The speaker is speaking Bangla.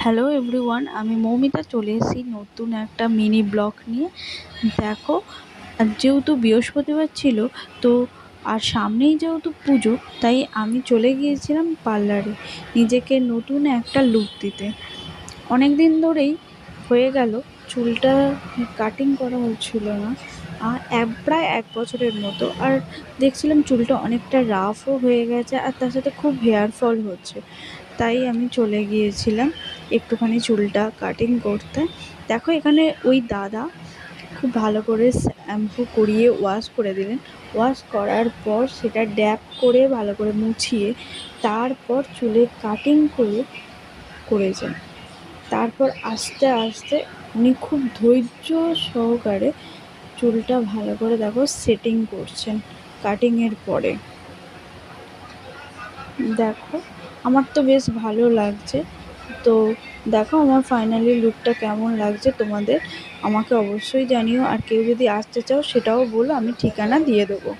হ্যালো এভরিওয়ান, আমি মৌমিতা চলে এসেছি নতুন একটা মিনি ব্লগ নিয়ে। দেখো, আর যেহেতু বৃহস্পতিবার ছিল তো আর সামনেই যেহেতু পুজো, তাই আমি চলে গিয়েছিলাম পার্লারে নিজেকে নতুন একটা লুক দিতে। অনেক দিন ধরেই হয়ে গেল চুলটা কাটিং করা হচ্ছিল না, আর প্রায় 1 বছরের মতো। আর দেখছিলাম চুলটা অনেকটা রাফও হয়ে গেছে, আর তার সাথে খুব হেয়ার ফল হচ্ছে। তাই আমি চলে গিয়েছিলাম একটুখানি চুলটা কাটিং করতে। দেখো, এখানে ওই দাদা খুব ভালো করে শ্যাম্পু করিয়ে ওয়াশ করে দিলেন। ওয়াশ করার পর সেটা ড্যাপ করে ভালো করে মুছিয়ে তারপর চুলে কাটিং করেছেন। তারপর আস্তে আস্তে উনি খুব ধৈর্য সহকারে চুলটা ভালো করে দেখো সেটিং করছেন কাটিংয়ের পরে। দেখো, আমার তো বেশ ভালো লাগছে। তো দেখো আমার ফাইনালি লুকটা কেমন লাগছে তোমাদের, আমাকে অবশ্যই জানিও। আর কেউ যদি আসতে চাও সেটাও বলো, আমি ঠিকানা দিয়ে দেবো।